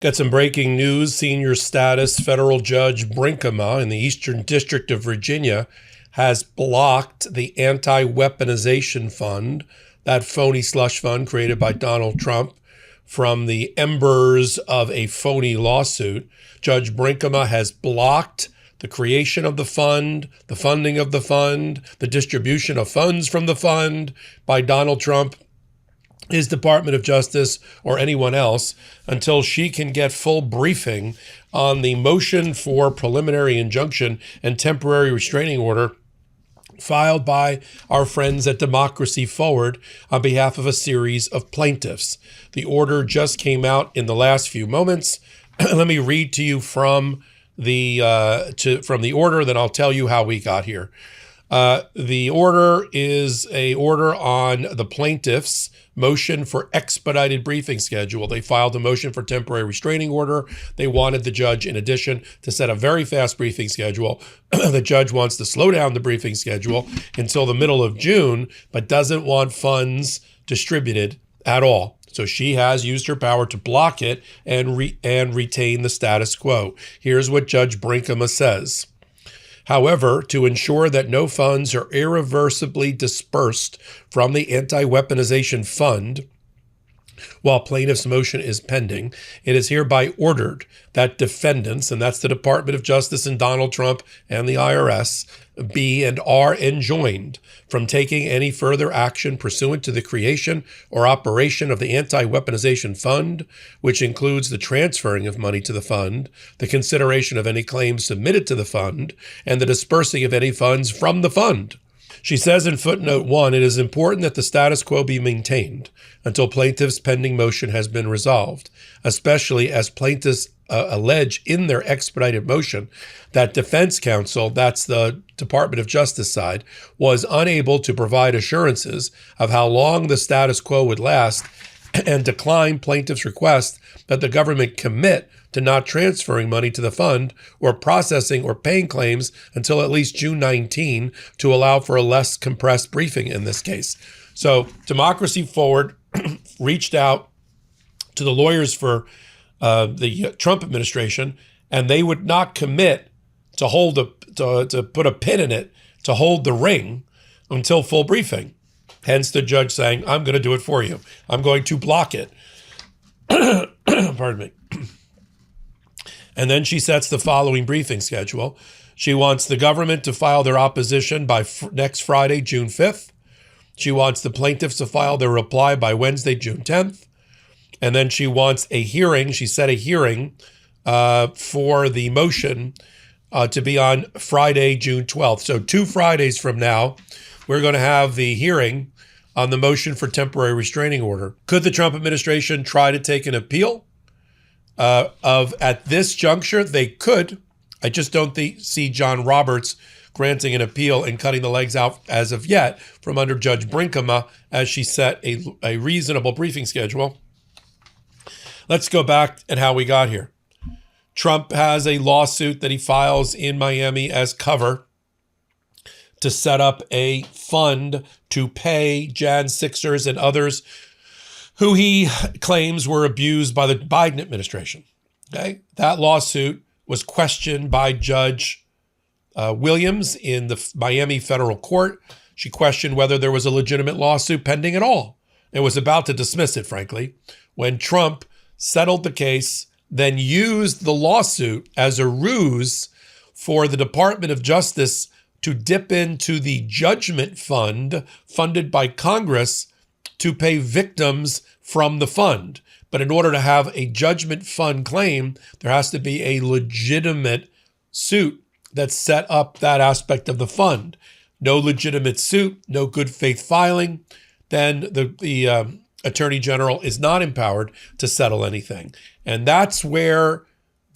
Got some breaking news. Senior status federal judge Brinkema in the Eastern District of Virginia has blocked the anti-weaponization fund, that phony slush fund created by Donald Trump, from the embers of a phony lawsuit. Judge Brinkema has blocked the creation of the fund, the funding of the fund, the distribution of funds from the fund by Donald Trump, his Department of Justice, or anyone else, until she can get full briefing on the motion for preliminary injunction and temporary restraining order filed by our friends at Democracy Forward on behalf of a series of plaintiffs. The order just came out in the last few moments. Let me read to you from the order, then I'll tell you how we got here. The order is a order on the plaintiffs' motion for expedited briefing schedule. They filed a motion for temporary restraining order. They wanted the judge, in addition, to set a very fast briefing schedule. The judge wants to slow down the briefing schedule until the middle of June, but doesn't want funds distributed at all. So she has used her power to block it and retain the status quo. Here's what Judge Brinkema says. However, to ensure that no funds are irreversibly dispersed from the anti-weaponization fund while plaintiff's motion is pending, it is hereby ordered that defendants, and that's the Department of Justice and Donald Trump and the IRS, be and are enjoined from taking any further action pursuant to the creation or operation of the anti-weaponization fund, which includes the transferring of money to the fund, the consideration of any claims submitted to the fund, and the dispersing of any funds from the fund. She says in footnote 1, it is important that the status quo be maintained until plaintiff's pending motion has been resolved, especially as plaintiffs allege in their expedited motion that defense counsel, that's the Department of Justice side, was unable to provide assurances of how long the status quo would last and decline plaintiff's request that the government commit to not transferring money to the fund or processing or paying claims until at least June 19 to allow for a less compressed briefing in this case. So Democracy Forward reached out to the lawyers for the Trump administration, and they would not commit to to put a pin in it, to hold the ring until full briefing. Hence the judge saying, I'm going to do it for you. I'm going to block it. Pardon me. And then she sets the following briefing schedule. She wants the government to file their opposition by next Friday, June 5th. She wants the plaintiffs to file their reply by Wednesday, June 10th. And then she wants a hearing. She set a hearing for the motion to be on Friday, June 12th. So 2 Fridays from now, we're going to have the hearing on the motion for temporary restraining order. Could the Trump administration try to take an appeal? At this juncture, they could. I just don't see John Roberts granting an appeal and cutting the legs out as of yet from under Judge Brinkema as she set a reasonable briefing schedule. Let's go back at how we got here. Trump has a lawsuit that he files in Miami as cover to set up a fund to pay Jan 6ers and others who he claims were abused by the Biden administration. Okay, that lawsuit was questioned by Judge Williams in the Miami federal court. She questioned whether there was a legitimate lawsuit pending at all. It was about to dismiss it, frankly, when Trump settled the case, then used the lawsuit as a ruse for the Department of Justice to dip into the judgment fund funded by Congress to pay victims from the fund. But in order to have a judgment fund claim, there has to be a legitimate suit that set up that aspect of the fund. No legitimate suit, no good faith filing, then the Attorney General is not empowered to settle anything. And that's where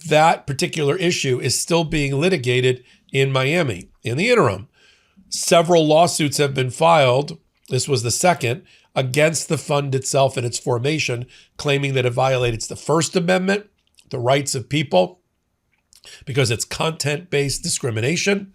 that particular issue is still being litigated in Miami. In the interim, several lawsuits have been filed. This was the second, against the fund itself and its formation, claiming that it violates the First Amendment, the rights of people, because it's content-based discrimination.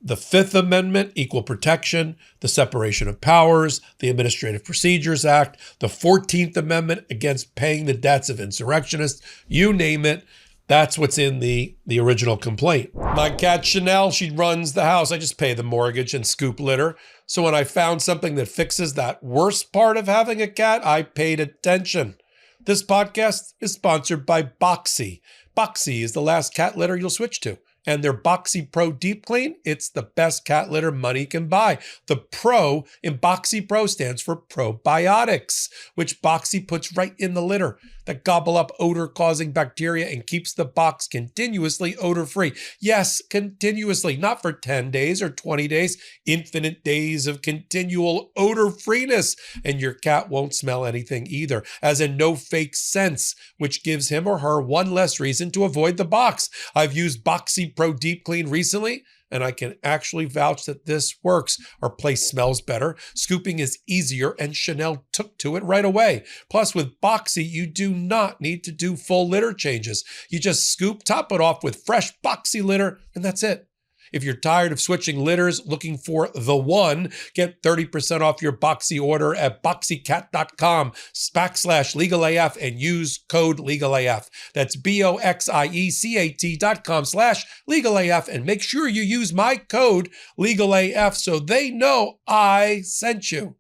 the Fifth Amendment, equal protection, the separation of powers, the Administrative Procedures Act, the 14th Amendment against paying the debts of insurrectionists, you name it. That's what's in the original complaint. My cat Chanel, she runs the house. I just pay the mortgage and scoop litter. So when I found something that fixes that worst part of having a cat, I paid attention. This podcast is sponsored by Boxy. Boxy is the last cat litter you'll switch to. And their Boxy Pro Deep Clean, it's the best cat litter money can buy. The Pro in Boxy Pro stands for probiotics, which Boxy puts right in the litter that gobble up odor-causing bacteria and keeps the box continuously odor-free. Yes, continuously, not for 10 days or 20 days, infinite days of continual odor-freeness. And your cat won't smell anything either, as in no fake sense, which gives him or her one less reason to avoid the box. I've used Boxy Pro Deep Clean recently, and I can actually vouch that this works. Our place smells better, scooping is easier, and Chanel took to it right away. Plus, with Boxy, you do not need to do full litter changes. You just scoop, top it off with fresh Boxy litter, and that's it. If you're tired of switching litters, looking for the one, get 30% off your Boxy order at boxycat.com/legalaf and use code legalaf. That's boxiect.com/legalaf and make sure you use my code legalaf so they know I sent you.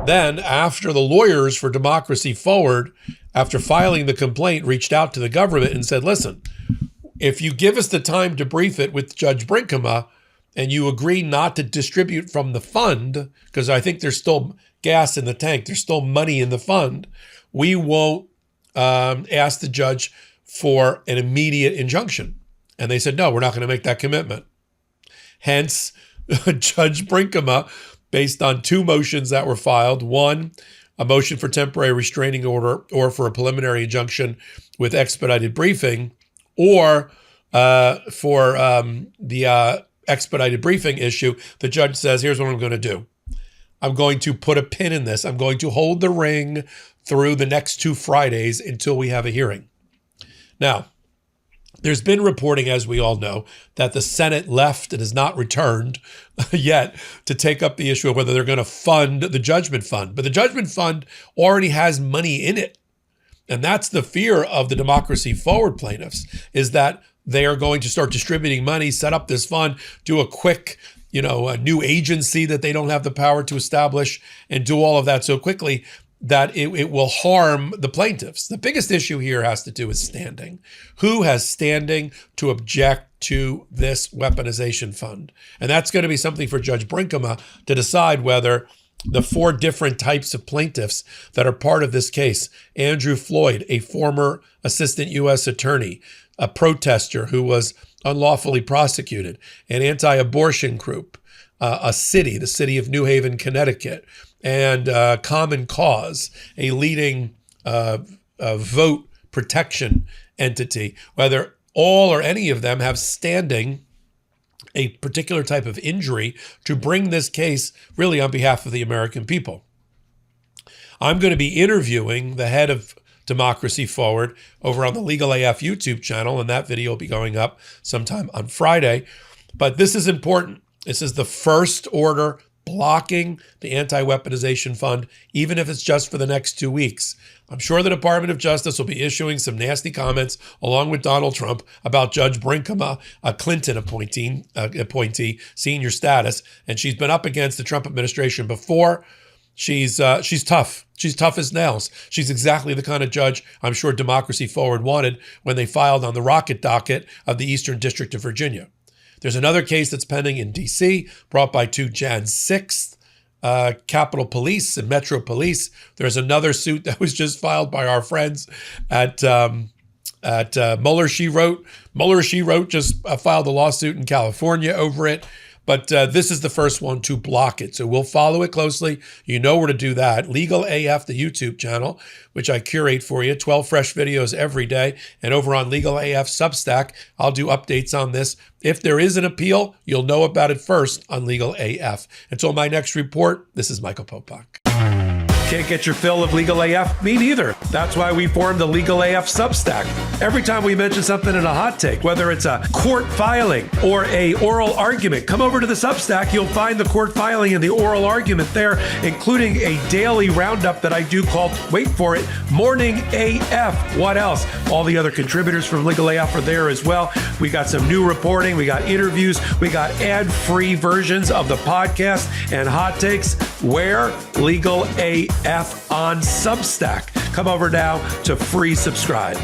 Then, after the lawyers for Democracy Forward, after filing the complaint, reached out to the government and said, listen, if you give us the time to brief it with Judge Brinkema and you agree not to distribute from the fund, because I think there's still gas in the tank, there's still money in the fund, we won't ask the judge for an immediate injunction. And they said, no, we're not going to make that commitment. Hence, Judge Brinkema, based on two motions that were filed, one, a motion for temporary restraining order or for a preliminary injunction with expedited briefing, or for the expedited briefing issue, the judge says, here's what I'm going to do. I'm going to put a pin in this. I'm going to hold the ring through the next 2 Fridays until we have a hearing. Now, there's been reporting, as we all know, that the Senate left and has not returned yet to take up the issue of whether they're going to fund the judgment fund. But the judgment fund already has money in it. And that's the fear of the Democracy Forward plaintiffs, is that they are going to start distributing money, set up this fund, do a quick, a new agency that they don't have the power to establish, and do all of that so quickly that it will harm the plaintiffs. The biggest issue here has to do with standing. Who has standing to object to this weaponization fund? And that's going to be something for Judge Brinkema to decide whether the 4 different types of plaintiffs that are part of this case: Andrew Floyd, a former assistant U.S. attorney, a protester who was unlawfully prosecuted, an anti-abortion group, the city of New Haven, Connecticut, and Common Cause, a leading vote protection entity, whether all or any of them have standing, a particular type of injury, to bring this case really on behalf of the American people. I'm going to be interviewing the head of Democracy Forward over on the Legal AF YouTube channel, and that video will be going up sometime on Friday. But this is important. This is the first order blocking the anti-weaponization fund, even if it's just for the next 2 weeks. I'm sure the Department of Justice will be issuing some nasty comments, along with Donald Trump, about Judge Brinkema, a Clinton appointee, senior status, and she's been up against the Trump administration before. She's tough. She's tough as nails. She's exactly the kind of judge I'm sure Democracy Forward wanted when they filed on the rocket docket of the Eastern District of Virginia. There's another case that's pending in D.C., brought by 2 Jan 6th Capitol Police and Metro Police. There's another suit that was just filed by our friends at Mueller, She Wrote. Mueller, She Wrote just filed a lawsuit in California over it. But this is the first one to block it. So we'll follow it closely. You know where to do that. Legal AF, the YouTube channel, which I curate for you, 12 fresh videos every day. And over on Legal AF Substack, I'll do updates on this. If there is an appeal, you'll know about it first on Legal AF. Until my next report, this is Michael Popok. Can't get your fill of Legal AF? Me neither. That's why we formed the Legal AF Substack. Every time we mention something in a hot take, whether it's a court filing or a oral argument, come over to the Substack. You'll find the court filing and the oral argument there, including a daily roundup that I do called, wait for it, Morning AF. What else? All the other contributors from Legal AF are there as well. We got some new reporting. We got interviews. We got ad-free versions of the podcast and hot takes. Where? Legal AF on Substack. Come over now to free subscribe.